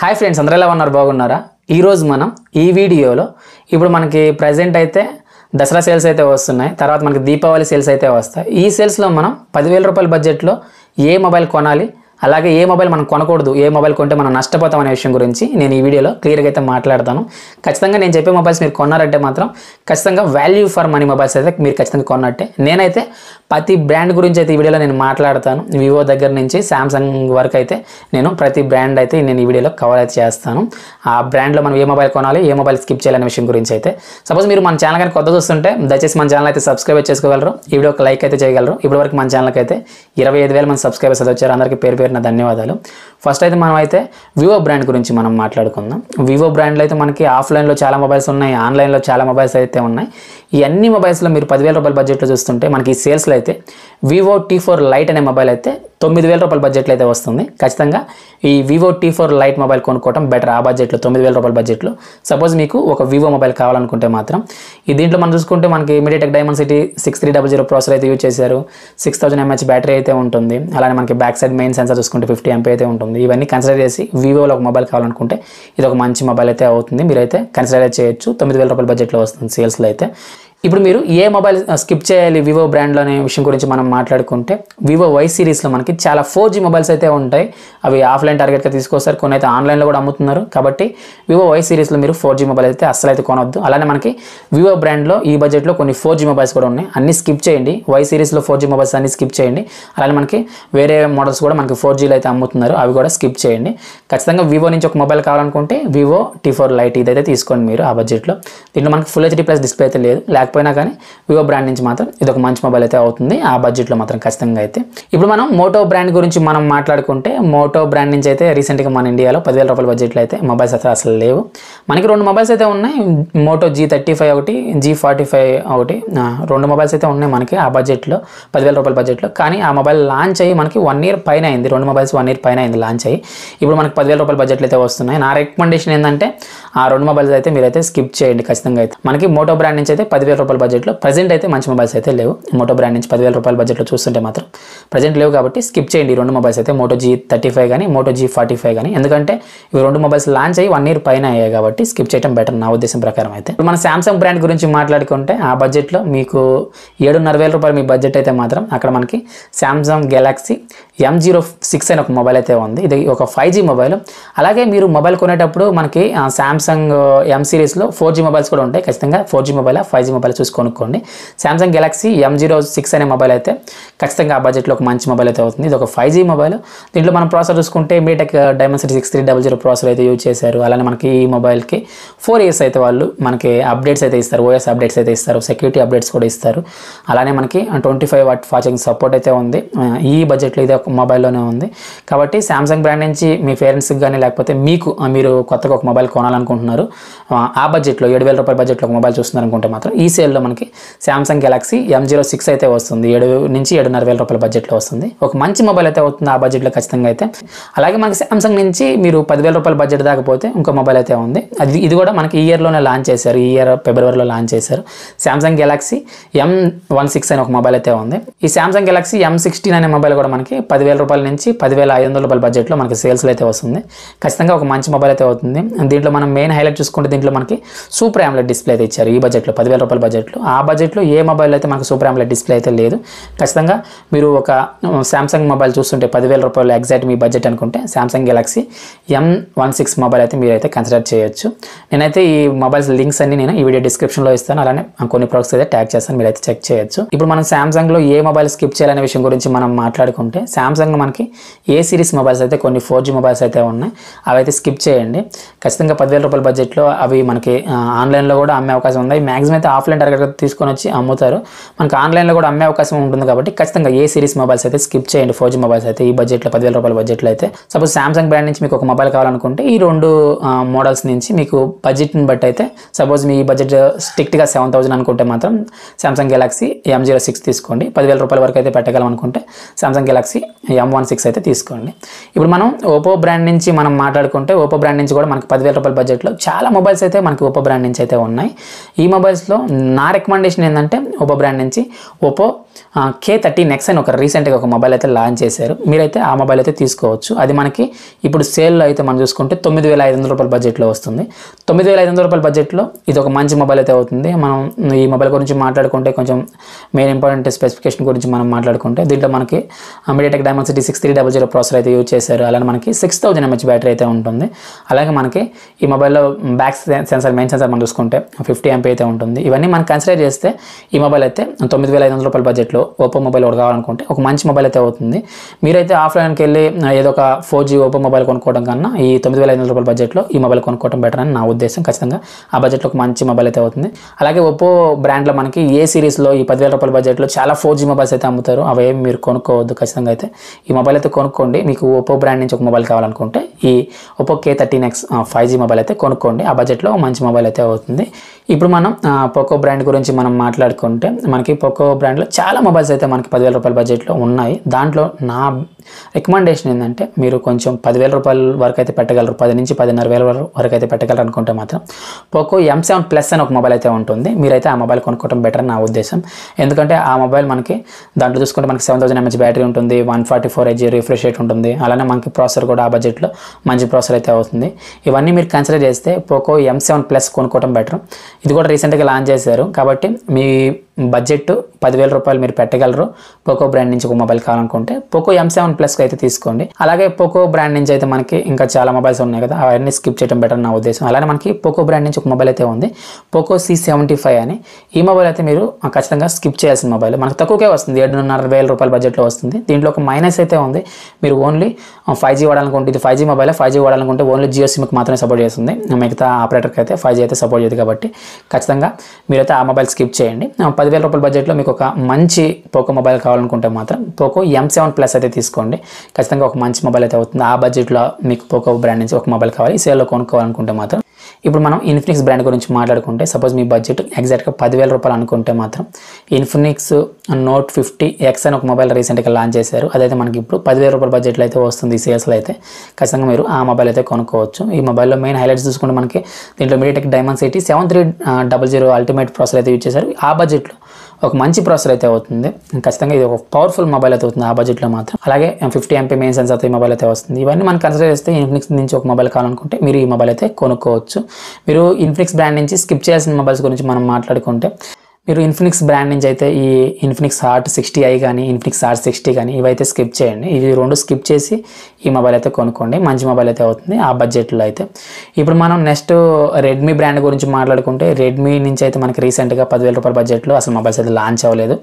Hi friends, అందరూ ఎలా ఉన్నారు? బాగున్నారా? ఈరోజు మనం ఈ వీడియోలో ఇప్పుడు మనకి ప్రజెంట్ అయితే దసరా సేల్స్ అయితే వస్తున్నాయి. తర్వాత మనకి దీపావళి సేల్స్ అయితే వస్తాయి. ఈ సేల్స్లో మనం 10,000 రూపాయల బడ్జెట్లో ఏ మొబైల్ కొనాలి, అలాగే ఏ మొబైల్ మనం కొనకూడదు, ఏ మొబైల్ కొంటే మనం నష్టపోతాం అనే విషయం గురించి నేను ఈ వీడియోలో క్లియర్గా అయితే మాట్లాడతాను. ఖచ్చితంగా నేను చెప్పే మొబైల్స్ మీరు కొన్నారంటే మాత్రం ఖచ్చితంగా వాల్యూ ఫర్ మనీ మొబైల్స్ అయితే మీరు ఖచ్చితంగా కొన్నట్టే. నేనైతే ప్రతి బ్రాండ్ గురించి అయితే ఈ వీడియోలో నేను మాట్లాడతాను. వివో దగ్గర నుంచి శాంసంగ్ వరకు అయితే నేను ప్రతి బ్రాండ్ అయితే నేను ఈ వీడియోలో కవర్ అయితే చేస్తాను. ఆ బ్రాండ్లో మనం ఏ మొబైల్ కొనాలి, ఏ మొబైల్ స్కిప్ చేయాలనే విషయం గురించి అయితే. సపోజ్ మీరు మన ఛానల్ కానీ కొత్త చూస్తుంటే దయచేసి మన ఛానల్ అయితే సబ్స్క్రైబ్ చేసుకోగలరు, ఈ వీడియో ఒక లైక్ అయితే చేయగలరు. ఇప్పటివరకు మన ఛానల్కి అయితే 25,000 మంది సబ్స్క్రైబర్స్ అయితే వచ్చారు. అందరికీ పేరు పేరున ధన్యవాదాలు. ఫస్ట్ అయితే మనం అయితే వివో బ్రాండ్ గురించి మనం మాట్లాడుకుందాం. వివో బ్రాండ్లో అయితే మనకి ఆఫ్లైన్లో చాలా మొబైల్స్ ఉన్నాయి, ఆన్లైన్లో చాలా మొబైల్స్ అయితే ఉన్నాయి. ఈ అన్ని మొబైల్స్లో మీరు 10,000 రూపాయల బడ్జెట్లో చూస్తుంటే మనకి ఈ సేల్స్లో అయితే వివో T4 లైట్ అనే మొబైల్ అయితే 9,000 రూపాయల బడ్జెట్లో అయితే వస్తుంది. ఖచ్చితంగా ఈ వివో T4 లైట్ మొబైల్ కొనుక్కోవడం బెటర్. ఆ బడ్జెట్లో 9,000 రూపాయల బడ్జెట్లో సపోజ్ మీకు ఒక వివో మొబైల్ కావాలనుకుంటే మాత్రం ఈ దీంట్లో మనం చూసుకుంటే మనకి మీడియాటెక్ డైమెన్సిటీ 6300 ప్రాసెసర్ అయితే యూజ్ చేశారు. 6000 mAh బ్యాటరీ అయితే ఉంటుంది. అలానే మనకి బ్యాక్ సైడ్ మెయిన్ సెన్సార్ చూసుకుంటే 50 MP అయితే ఉంటుంది. ఇవన్నీ కన్సిడర్ చేసి వివోలో ఒక మొబైల్ కావాలనుకుంటే ఇది ఒక మంచి మొబైల్ అయితే అవుతుంది. మీరైతే కన్సిడర్ చేయొచ్చు. 9,000 రూపాయల బడ్జెట్లో వస్తుంది సేల్స్లో అయితే. ఇప్పుడు మీరు ఏ మొబైల్ స్కిప్ చేయాలి వివో బ్రాండ్లో అనే విషయం గురించి మనం మాట్లాడుకుంటే వివో వై సిరీస్లో మనకి చాలా 4G మొబైల్స్ అయితే ఉంటాయి. అవి ఆఫ్లైన్ టార్గెట్గా తీసుకొస్తారు, కొన్ని అయితే ఆన్లైన్లో కూడా అమ్ముతున్నారు. కాబట్టి వివో వై సిరీస్లో మీరు 4G మొబైల్ అయితే అస్సలు అయితే కొనవద్దు. అలానే మనకి వివో బ్రాండ్లో ఈ బడ్జెట్లో కొన్ని 4G మొబైల్స్ కూడా ఉన్నాయి, అన్ని స్కిప్ చేయండి. వై సిరీస్లో 4G మొబైల్స్ అన్ని స్కిప్ చేయండి. అలానే మనకి వేరే మోడల్స్ కూడా మనకి 4Gలో అయితే అమ్ముతున్నారు, అవి కూడా స్కిప్ చేయండి. ఖచ్చితంగా వివో నుంచి ఒక మొబైల్ కావాలనుకుంటే వివో T4 లైట్ ఇదైతే తీసుకోండి మీరు ఆ బడ్జెట్లో. దీంట్లో మనకి ఫుల్ HD+ డిస్ప్లే అయితే లేదు, లేకపోయినా కానీ వివో బ్రాండ్ నుంచి మాత్రం ఇది ఒక మంచి మొబైల్ అయితే అవుతుంది ఆ బడ్జెట్లో మాత్రం ఖచ్చితంగా అయితే. ఇప్పుడు మనం మోటో బ్రాండ్ గురించి మనం మాట్లాడుకుంటే మోటో బ్రాండ్ నుంచి అయితే రీసెంట్గా మన ఇండియాలో 10,000 రూపాయల బడ్జెట్లో అయితే మొబైల్స్ అయితే అసలు లేవు. మనకి 2 మొబైల్స్ అయితే ఉన్నాయి, మోటో G35 ఒకటి, G45 ఒకటి, 2 మొబైల్స్ అయితే ఉన్నాయి మనకి ఆ బడ్జెట్లో 10,000 రూపాయల బడ్జెట్లో. కానీ ఆ మొబైల్ లాంచ్ అయ్యి మనకి 1 year పైన అయింది. 2 మొబైల్స్ 1 year పైన అయింది లాంచ్ అయ్యి. ఇప్పుడు మనకి 10,000 రూపాయల బడ్జెట్లో అయితే వస్తున్నాయి. నా రికమెండేషన్ ఏంటంటే ఆ 2 మొబైల్స్ అయితే మీరైతే స్కిప్ చేయండి ఖచ్చితంగా అయితే. మనకి మోటో బ్రాండ్ నుంచి అయితే 10,000 రూపాయల బడ్జెట్లో ప్రజెంట్ అయితే మంచి మొబైల్స్ అయితే లేవు. మోటో బ్రాండ్ నుంచి 10,000 రూపాయల బడ్జెట్లో చూస్తుంటే మాత్రం ప్రజెంట్ లేవు. కాబట్టి స్కిప్ చేయండి ఈ 2 మొబైల్స్ అయితే, మోటో G35 కానీ మోటో G45 కానీ. ఎందుకంటే ఇవి 2 మొబైల్స్ లాంచ్ అయ్యి 1 year పైన అయ్యాయి కాబట్టి స్కిప్ చేయడం బెటర్ నా ఉద్దేశం ప్రకారం అయితే. ఇప్పుడు మన శాంసంగ్ బ్రాండ్ గురించి మాట్లాడుకుంటే ఆ బడ్జెట్లో మీకు 7,500 రూపాయలు మీ బడ్జెట్ అయితే మాత్రం అక్కడ మనకి శాంసంగ్ గెలాక్సీ M06 అనే ఒక మొబైల్ అయితే ఉంది. ఇది ఒక 5G మొబైల్. అలాగే మీరు మొబైల్ కొనేటప్పుడు మనకి శాంసంగ్ M సిరీస్లో 4G మొబైల్స్ కూడా ఉంటాయి. ఖచ్చితంగా 4G మొబైల్ 5G మొబైల్ చూసి కొనుక్కోండి. శాంసంగ్ గెలాక్సీ M06 అనే మొబైల్ అయితే ఖచ్చితంగా ఆ బడ్జెట్లో ఒక మంచి మొబైల్ అయితే అవుతుంది. ఇది ఒక 5G మొబైల్. దీంట్లో మనం ప్రాసెసర్ చూసుకుంటే మీడియాటెక్ డైమెన్సిటీ 6300 ప్రాసెసర్ అయితే యూజ్ చేశారు. అలానే మనకి ఈ మొబైల్కి 4 years అయితే వాళ్ళు మనకి అప్డేట్స్ అయితే ఇస్తారు, OS అప్డేట్స్ అయితే ఇస్తారు, సెక్యూరిటీ అప్డేట్స్ కూడా ఇస్తారు. అలానే మనకి 25 వాట్ ఫాస్టింగ్ సపోర్ట్ అయితే ఉంది. ఈ బడ్జెట్లో ఇది ఒక మొబైల్లోనే ఉంది. కాబట్టి శాంసంగ్ బ్రాండ్ నుంచి మీ పేరెంట్స్కి కానీ లేకపోతే మీరు కొత్తగా ఒక మొబైల్ కొనాలనుకుంటున్నారు, ఆ బడ్జెట్లో 7,000 రూపాయల బడ్జెట్లో ఒక మొబైల్ చూస్తున్నారు అనుకుంటే మాత్రం ఈ సేల్లో మనకి శాంసంగ్ గెలాక్సీ M06 అయితే వస్తుంది. 7 నుంచి 7,500 రూపాయల బడ్జెట్లో వస్తుంది. ఒక మంచి మొబైల్ అయితే అవుతుంది ఆ బడ్జెట్లో ఖచ్చితంగా అయితే. అలాగే మనకి శాంసంగ్ నుంచి మీరు 10,000 రూపాయల బడ్జెట్ దాకపోతే ఇంకో మొబైల్ అయితే ఉంది. ఇది కూడా మనకి ఈ ఇయర్లోనే లాంచ్ చేశారు, ఈ ఇయర్ ఫిబ్రవరిలో లాంచ్ చేశారు. శాంసంగ్ గెలాక్సీ M16 అనే ఒక మొబైల్ అయితే ఉంది. ఈ శాంసంగ్ గెలాక్సీ M16 అనే మొబైల్ కూడా మనకి 10,000 రూపాయల నుంచి 10,500 రూపాయల బడ్జెట్లో మనకి సేల్స్లో అయితే వస్తుంది. ఖచ్చితంగా ఒక మంచి మొబైల్ అయితే అవుతుంది. దీంట్లో మనం మెయిన్ హైలైట్ చూసుకుంటే దీంట్లో మనకి సూపర్ AMOLED డిస్ప్లే అయితే ఇచ్చారు ఈ బడ్జెట్లో 10,000 రూపాయల బడ్జెట్లో. ఆ బడ్జెట్లో ఏ మొబైల్ అయితే మనకు సూపర్ AMOLED డిస్ప్లే అయితే లేదు. ఖచ్చితంగా మీరు ఒక శాంసంగ్ మొబైల్ చూస్తుంటే 10,000 రూపాయలు ఎగ్జాక్ట్ మీ బడ్జెట్ అనుకుంటే శాంసంగ్ గెలాక్సీ M16 మొబైల్ అయితే మీరైతే కన్సిడర్ చేయొచ్చు. నేనైతే ఈ మొబైల్స్ లింక్స్ అన్ని నేను ఈ వీడియో డిస్క్రిప్షన్లో ఇస్తాను. అలానే కొన్ని ప్రొడక్ట్స్ అయితే ట్యాగ్ చేస్తాను, మీరైతే చెక్ చేయొచ్చు. ఇప్పుడు మనం శాంసంగ్లో ఏ మొబైల్ స్కిప్ చేయాలనే విషయం గురించి మనం మాట్లాడుకుంటే శాంసంగ్ మనకి ఏ సిరీస్ మొబైల్స్ అయితే కొన్ని 4G మొబైల్స్ అయితే ఉన్నాయి, అవి అయితే స్కిప్ చేయండి. ఖచ్చితంగా 10,000 రూపాయల బడ్జెట్లో అవి మనకి ఆన్లైన్లో కూడా అమ్మే అవకాశం ఉంది. మ్యాక్సిమం అయితే ఆఫ్లైన్ టార్గెట్ తీసుకొని వచ్చి అమ్ముతారు, మనకి ఆన్లైన్లో కూడా అమ్మే అవకాశం ఉంటుంది. కాబట్టి ఖచ్చితంగా ఏ సిరీస్ మొబైల్స్ అయితే స్కిప్ చేయండి 4G మొబైల్స్ అయితే ఈ బడ్జెట్లో 10,000 రూపాయల బడ్జెట్లో అయితే. సపోజ్ శాంసంగ్ బ్రాండ్ నుంచి మీకు ఒక మొబైల్ కావాలనుకుంటే ఈ 2 మోడల్స్ నుంచి మీకు బడ్జెట్ని బట్టి అయితే సపోజ్ మీ బడ్జెట్ స్ట్రిక్ట్గా 7,000 అనుకుంటే మాత్రం శాంసంగ్ గెలాక్సీ M06 తీసుకోండి. 10,000 రూపాయల వరకు అయితే పెట్టగలం అనుకుంటే శాంసంగ్ గెలాక్సీ M16 అయితే తీసుకోండి. ఇప్పుడు మనం ఓపో బ్రాండ్ నుంచి మనం మాట్లాడుకుంటే ఓపో బ్రాండ్ నుంచి కూడా మనకి 10,000 రూపాయల బడ్జెట్లో చాలా మొబైల్స్ అయితే మనకి ఓపో బ్రాండ్ నుంచి అయితే ఉన్నాయి. ఈ మొబైల్స్లో నా రికమెండేషన్ ఏంటంటే ఓపో బ్రాండ్ నుంచి ఓపో K30 Nex అని ఒక రీసెంట్గా ఒక మొబైల్ అయితే లాంచ్ చేశారు. మీరైతే ఆ మొబైల్ అయితే తీసుకోవచ్చు. అది మనకి ఇప్పుడు సేల్లో అయితే మనం చూసుకుంటే 9,500 రూపాయల బడ్జెట్లో వస్తుంది. 9,500 రూపాయల బడ్జెట్లో ఇది ఒక మంచి మొబైల్ అయితే అవుతుంది. మనం ఈ మొబైల్ గురించి మాట్లాడుకుంటే కొంచెం మెయిన్ ఇంపార్టెంట్ స్పెసిఫికేషన్ గురించి మనం మాట్లాడుకుంటే దీంట్లో మనకి MediaTek Dimensity 6300 ప్రాసెసర్ అయితే యూజ్ చేశారు. అలానే మనకి 6000 mAh బ్యాటరీ అయితే ఉంటుంది. అలాగే మనకి ఈ మొబైల్లో బ్యాక్ సెన్సార్ మెయిన్ సెన్సార్ మనం చూసుకుంటే 50 MP అయితే ఉంటుంది. ఇవన్నీ మనం కన్సిడర్ చేస్తే ఈ మొబైల్ అయితే 9,500 రూపాయల బడ్జెట్లో ఓపో మొబైల్ ఒకటి కావాలనుకుంటే ఒక మంచి మొబైల్ అయితే అవుతుంది. మీరైతే ఆఫ్లైన్కి వెళ్ళి ఏదో ఒక 4G ఓపో మొబైల్ కొనుక్కోవడం కన్నా ఈ 9,500 రూపాయల బడ్జెట్లో ఈ మొబైల్ కొనుక్కోవడం బెటర్ అని నా ఉద్దేశం. ఖచ్చితంగా ఆ బడ్జెట్లో ఒక మంచి మొబైల్ అయితే అవుతుంది. అలాగే ఓపో బ్రాండ్లో మనకి ఏ సిరీస్లో ఈ 10,000 రూపాయల బడ్జెట్లో చాలా 4G మొబైల్స్ అయితే అమ్ముతారు. అవి మీరు కొనుక్కోవద్దు. ఖచ్చితంగా అయితే ఈ మొబైల్ అయితే కొనుక్కోండి. మీకు ఓపో బ్రాండ్ నుంచి ఒక మొబైల్ కావాలనుకుంటే ఈ Oppo K30 Nex 5G mobile అయితే కొనుక్కోండి. ఆ బడ్జెట్లో మంచి మొబైల్ అయితే అవుతుంది. ఇప్పుడు మనం పోకో బ్రాండ్ గురించి మనం మాట్లాడుకుంటే మనకి పోకో బ్రాండ్లో చాలా మొబైల్స్ అయితే మనకి 10,000 రూపాయల బడ్జెట్లో ఉన్నాయి. దాంట్లో నా రికమెండేషన్ ఏంటంటే మీరు కొంచెం 10,000 రూపాయల వరకు అయితే పెట్టగలరు, 10 నుంచి 10,500 వరకు అయితే పెట్టగలరు అనుకుంటే మాత్రం పోకో M7 Plus అని ఒక మొబైల్ అయితే ఉంటుంది. మీరైతే ఆ మొబైల్ కొనుక్కోవడం బెటర్ నా ఉద్దేశం. ఎందుకంటే ఆ మొబైల్ మనకి దాంట్లో చూసుకుంటే మనకి 7000 mAh బ్యాటరీ ఉంటుంది, 144Hz రిఫ్రెష్ రేట్ ఉంటుంది. అలానే మనకి ప్రాసెసర్ కూడా ఆ బడ్జెట్లో మంచి ప్రాసెసర్ అయితే అవుతుంది. ఇవన్నీ మీరు కన్సిడర్ చేస్తే పోకో M7 Plus కొనుక్కోవడం బెటర్. ఇది కూడా రీసెంట్గా లాంచ్ చేశారు కాబట్టి మీ బడ్జెట్ 10,000 రూపాయలు మీరు పెట్టగలరు. పోకో బ్రాండ్ నుంచి ఒక మొబైల్ కావాలనుకుంటే పోకో M7 Plus అయితే తీసుకోండి. అలాగే పోకో బ్రాండ్ నుంచి అయితే మనకి ఇంకా చాలా మొబైల్స్ ఉన్నాయి కదా, అవన్నీ స్కిప్ చేయడం బెటర్ నా ఉద్దేశం. అలానే మనకి పోకో బ్రాండ్ నుంచి ఒక మొబైల్ అయితే ఉంది, పోకో C75 అని. ఈ మొబైల్ అయితే మీరు ఖచ్చితంగా స్కిప్ చేయాల్సిన మొబైల్. మనకు తక్కువకే వస్తుంది, 7,500 రూపాయల బడ్జెట్లో వస్తుంది. దీంట్లో ఒక మైనస్ అయితే ఉంది, మీరు ఓన్లీ 5G వాడాలనుకుంటే ఇది 5G మొబైల్, 5G వాడాలనుకుంటే ఓన్లీ జియో సిమ్కి మాత్రమే సపోర్ట్ చేస్తుంది. మిగతా ఆపరేటర్కి అయితే 5G అయితే సపోర్ట్ చేయదు కాబట్టి ఖచ్చితంగా మీరైతే ఆ మొబైల్ స్కిప్ చేయండి. 10,000 రూపాయల బడ్జెట్లో మీకు ఒక మంచి పోకో మొబైల్ కావాలనుకుంటే మాత్రం పోకో M7 Plus అయితే తీసుకోండి. ఖచ్చితంగా ఒక మంచి మొబైల్ అయితే అవుతుంది. ఆ బడ్జెట్లో మీకు పోకో బ్రాండ్ నుంచి ఒక మొబైల్ కావాలి, సేల్లో కొనుక్కోవాలనుకుంటే మాత్రం. ఇప్పుడు మనం ఇన్ఫినిక్స్ బ్రాండ్ గురించి మాట్లాడుకుంటే సపోజ్ మీ బడ్జెట్ ఎగ్జాక్ట్గా 10,000 రూపాయలు అనుకుంటే మాత్రం ఇన్ఫినిక్స్ Note 50X అని ఒక మొబైల్ రీసెంట్గా లాంచ్ చేశారు. అదైతే మనకి ఇప్పుడు 10,000 రూపాయల బడ్జెట్లో అయితే వస్తుంది. ఈ సేల్స్లో అయితే ఖచ్చితంగా మీరు ఆ మొబైల్ అయితే కొనుక్కోవచ్చు. ఈ మొబైల్లో మెయిన్ హైలైట్స్ చూసుకుంటే మనకి దీంట్లో MediaTek Dimensity 7300 అల్టిమేట్ ప్రాసెసర్ అయితే యూజ్ చేశారు. ఆ బడ్జెట్లో ఒక మంచి ప్రాసెసర్ అయితే అవుతుంది. ఖచ్చితంగా ఇది ఒక పవర్ఫుల్ మొబైల్ అయితే అవుతుంది ఆ బడ్జెట్లో మాత్రం. అలాగే 50 MP మెయిన్ సెన్సార్తో ఈ మొబైల్ అయితే వస్తుంది. ఇవన్నీ మనం కన్సిడర్ చేస్తే ఇన్ఫినిక్స్ నుంచి ఒక మొబైల్ కావాలనుకుంటే మీరు ఈ మొబైల్ అయితే కొనుక్కోవచ్చు. మీరు ఇన్ఫినిక్స్ బ్రాండ్ నుంచి స్కిప్ చేయాల్సిన మొబైల్స్ గురించి మనం మాట్లాడుకుంటే మీరు ఇన్ఫినిక్స్ బ్రాండ్ నుంచి అయితే ఈ ఇన్ఫినిక్స్ హార్ట్ 60i కానీ ఇన్ఫినిక్స్ హార్ట్ 60 కానీ ఇవైతే స్కిప్ చేయండి. ఇవి రెండు స్కిప్ చేసి ఈ మొబైల్ అయితే కొనుక్కోండి, మంచి మొబైల్ అయితే అవుతుంది ఆ బడ్జెట్లో అయితే. ఇప్పుడు మనం నెక్స్ట్ రెడ్మీ బ్రాండ్ గురించి మాట్లాడుకుంటే రెడ్మీ నుంచి అయితే మనకి రీసెంట్గా 10,000 రూపాయల బడ్జెట్లో అసలు మొబైల్స్ అయితే లాంచ్ అవ్వలేదు.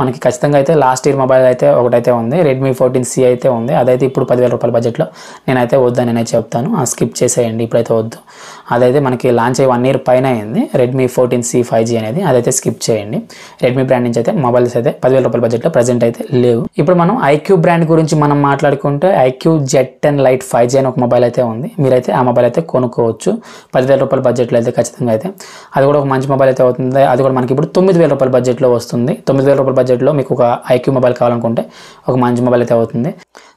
మనకి ఖచ్చితంగా అయితే లాస్ట్ ఇయర్ మొబైల్ అయితే ఒకటైతే ఉంది, రెడ్మీ 14C అయితే ఉంది. అదైతే ఇప్పుడు 10,000 రూపాయల బడ్జెట్లో నేనైతే వద్దని నేనైతే చెప్తాను, స్కిప్ చేసేయండి, ఇప్పుడైతే వద్దు. అదైతే మనకి లాంచ్ అయ్యి 1 year పైన అయింది రెడ్మీ 14C 5G అనేది, అదైతే స్కిప్ చేయండి. రెడ్మీ బ్రాండ్ నుంచి అయితే మొబైల్స్ అయితే 10,000 రూపాయల బడ్జెట్లో ప్రజెంట్ అయితే లేవు. ఇప్పుడు మనం ఐక్యూ బ్రాండ్ గురించి మనం మాట్లాడుకుంటే ఐక్యూ Z10 Lite 5G అని ఒక మొబైల్ అయితే ఉంది. మీరైతే ఆ మొబైల్ అయితే కొనుక్కోవచ్చు 10,000 రూపాయల బడ్జెట్లో అయితే ఖచ్చితంగా అయితే. అది కూడా ఒక మంచి మొబైల్ అయితే అవుతుంది. అది కూడా మనకి ఇప్పుడు 9,000 రూపాయల బడ్జెట్లో వస్తుంది. 9,000 రూపాయల బడ్జెట్లో మీకు ఒక ఐక్యూ మొబైల్ కావాలనుకుంటే ఒక మంచి మొబైల్ అయితే అవుతుంది.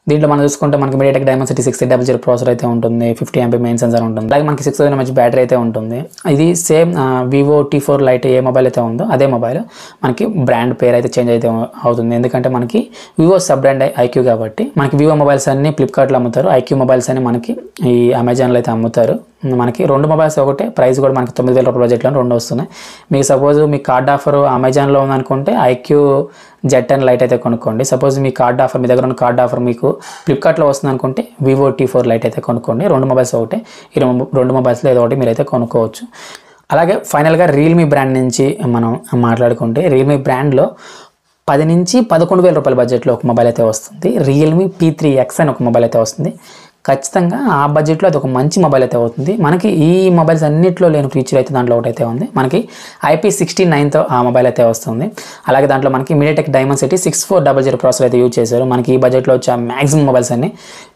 దీంట్లో మనం చూసుకుంటే మనకి MediaTek Dimensity 6000 ప్రాసెసర్ అయితే ఉంటుంది, 50 MP మెయిన్ సెన్సార్ ఉంటుంది, అలాగే మనకి 6000 mAh బ్యాటరీ అయితే ఉంటుంది. ఇది సేమ్ వివో T4 Lite ఏ మొబైల్ అయితే ఉందో అదే మొబైల్, మనకి బ్రాండ్ పేరు అయితే చేంజ్ అయితే అవుతుంది. ఎందుకంటే మనకి వివో సబ్ బ్రాండ్ ఐక్యూ కాబట్టి మనకి వివో మొబైల్స్ అన్ని ఫ్లిప్కార్ట్లో అమ్ముతారు, ఐక్యూ మొబైల్స్ అని మనకి ఈ అమెజాన్లో అయితే అమ్ముతారు. మనకి రెండు మొబైల్స్ ఒకటే, ప్రైస్ కూడా మనకి 9,000 రూపాయల బడ్జెట్లో రెండు వస్తున్నాయి. మీకు సపోజ్ మీ కార్డ్ ఆఫర్ అమెజాన్లో ఉందనుకుంటే ఐక్యూ Z10 Lite అయితే కొనుక్కోండి. సపోజ్ మీ కార్డ్ ఆఫర్ మీ దగ్గర ఉన్న కార్డ్ ఆఫర్ మీకు ఫ్లిప్కార్ట్లో వస్తుంది అనుకుంటే వివో T4 Lite అయితే కొనుక్కోండి. రెండు మొబైల్స్ ఒకటే, ఈ రెండు మొబైల్స్లో ఏదో ఒకటి మీరైతే కొనుక్కోవచ్చు. అలాగే ఫైనల్గా రియల్మీ బ్రాండ్ నుంచి మనం మాట్లాడుకుంటే రియల్మీ బ్రాండ్లో 10 నుంచి 11,000 రూపాయల బడ్జెట్లో ఒక మొబైల్ అయితే వస్తుంది. రియల్మీ P3X అని ఒక మొబైల్ అయితే వస్తుంది. ఖచ్చితంగా ఆ బడ్జెట్లో అది ఒక మంచి మొబైల్ అయితే అవుతుంది. మనకి ఈ మొబైల్స్ అన్నింటిలో లేని ఫీచర్ అయితే దాంట్లో ఒకటైతే ఉంది, మనకి IP69తో ఆ మొబైల్ అయితే వస్తుంది. అలాగే దాంట్లో మనకి MediaTek Dimensity 6400 ప్రాసెసర్ అయితే యూజ్ చేశారు. మనకి ఈ బడ్జెట్లో వచ్చే మ్యాక్సిమం మొబైల్స్ అన్ని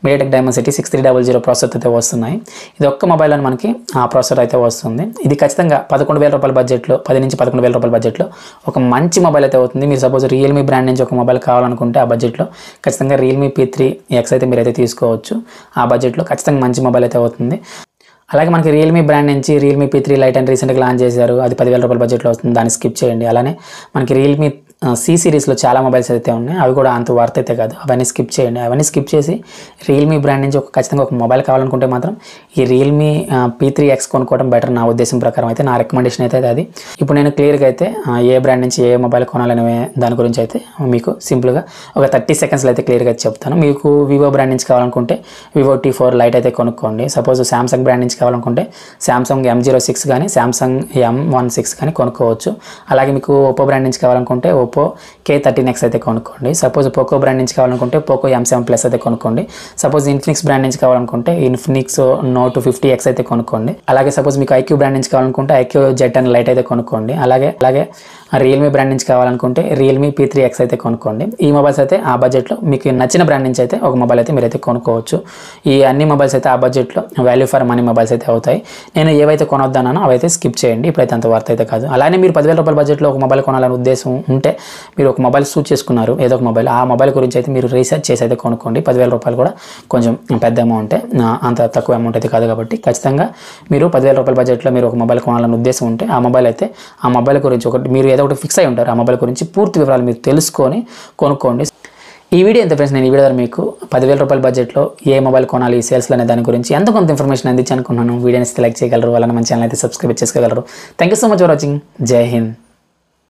MediaTek Dimensity 6300 ప్రాసెసర్ అయితే వస్తున్నాయి. ఇది ఒక్క మొబైల్ అని మనకి ఆ ప్రాసెసర్ అయితే వస్తుంది. ఇది ఖచ్చితంగా 11,000 రూపాయల బడ్జెట్లో, 10 నుంచి 11,000 రూపాయల బడ్జెట్లో ఒక మంచి మొబైల్ అయితే అవుతుంది. మీరు సపోజ్ రియల్మీ బ్రాండ్ నుంచి ఒక మొబైల్ కావాలనుకుంటే ఆ బడ్జెట్లో ఖచ్చితంగా రియల్మీ P3X అయితే మీరైతే తీసుకోవచ్చు. ఆ బడ్జెట్లో ఖచ్చితంగా మంచి మొబైల్ అయితే అవుతుంది. అలాగే మనకి రియల్మీ బ్రాండ్ నుంచి రియల్మీ P3 Lite అని రీసెంట్గా లాంచ్ చేశారు, అది 10,000 రూపాయల బడ్జెట్లో వస్తుంది, దాన్ని స్కిప్ చేయండి. అలానే మనకి రియల్మీ సి సిరీస్లో చాలా మొబైల్స్ అయితే ఉన్నాయి, అవి కూడా అంత వర్త్ అయితే కాదు. అవన్నీ స్కిప్ చేయండి. అవన్నీ స్కిప్ చేసి రియల్మీ బ్రాండ్ నుంచి ఖచ్చితంగా ఒక మొబైల్ కావాలనుకుంటే మాత్రం ఈ రియల్మీ P3X కొనుక్కోవడం బెటర్ నా ఉద్దేశం ప్రకారం అయితే. నా రికమెండేషన్ అయితే అది. ఇప్పుడు నేను క్లియర్గా అయితే ఏ బ్రాండ్ నుంచి ఏ మొబైల్ కొనాలనే దాని గురించి అయితే మీకు సింపుల్గా ఒక 30 సెకండ్స్లో అయితే క్లియర్గా చెప్తాను. మీకు వివో బ్రాండ్ నుంచి కావాలనుకుంటే వివో T4 లైట్ అయితే కొనుక్కోండి. సపోజ్ సామ్సంగ్ బ్రాండ్ నుంచి కావాలనుకుంటే సామ్సంగ్ M06 కానీ సామ్సంగ్ M16 కానీ కొనుక్కోవచ్చు. అలాగే మీకు ఒప్పో బ్రాండ్ నుంచి కావాలనుకుంటే ఒప్పో K13X అయితే కొనుక్కోండి. సపోజ్ పోకో బ్రాండ్ నుంచి కావాలనుకుంటే పోకో M7 Plus అయితే కొనుక్కోండి. సపోజ్ ఇన్ఫినిక్స్ బ్రాండ్ నుంచి కావాలనుకుంటే ఇన్ఫినిక్స్ నోట్ 50X అయితే కొనుక్కోండి. అలాగే సపోజ్ మీకు ఐక్యూ బ్రాండ్ నుంచి కావాలనుకుంటే ఐక్యూ Z10 లైట్ అయితే కొనుక్కోండి. అలాగే రియల్మీ బ్రాండ్ నుంచి కావాలనుకుంటే రియల్మీ P3X అయితే కొనుక్కోండి. ఈ మొబైల్స్ అయితే ఆ బడ్జెట్లో మీకు నచ్చిన బ్రాండ్ నుంచి అయితే ఒక మొబైల్ అయితే మీరైతే కొనుక్కోవచ్చు. ఈ అన్ని మొబైల్స్ అయితే ఆ బడ్జెట్లో వాల్యూ ఫర్ మనీ మొబైల్స్ అయితే అవుతాయి. నేను ఏవైతే కొనొద్దన్నానో అవైతే స్కిప్ చేయండి. ఇప్పుడైతే అంత వర్త్ అయితే కాదు. అలానే మీరు 10,000 రూపాయల బడ్జెట్లో ఒక మొబైల్ కొనాలని ఉద్దేశం ఉంటే మీరు ఒక మొబైల్ చూస్ చేసుకున్నారు, ఏదో ఒక మొబైల్, ఆ మొబైల్ గురించి అయితే మీరు రీసెర్చ్ చేసి అయితే కొనుక్కోండి. 10,000 రూపాయలు కూడా కొంచెం పెద్ద అమౌంటే, అంత తక్కువ అమౌంట్ అయితే కాదు. కాబట్టి ఖచ్చితంగా మీరు 10,000 రూపాయల బడ్జెట్లో మీరు ఒక మొబైల్ కొనాలని ఉద్దేశం ఉంటే ఆ మొబైల్ గురించి మీరు ఏదో ఒకటి ఫిక్స్ అయి ఉంటారు. ఆ మొబైల్ గురించి పూర్తి వివరాలు మీరు తెలుసుకొని కొనుక్కోండి. ఈ వీడియో ఎంత ఫ్రెండ్స్, నేను ఈ వీడియో ద్వారా మీకు 10,000 రూపాయల బడ్జెట్లో ఏ మొబైల్ కొనాలి ఈ సేల్స్లో అనే దాని గురించి ఎంతో కొంత ఇన్ఫర్మేషన్ అందించాలనుకున్నాను. వీడియోని లైక్ చేయగలరు, అలానే మన ఛానల్ అయితే సబ్స్క్రైబ్ చేసుకోగలరు. Thank you so much for watching. జై హింద్.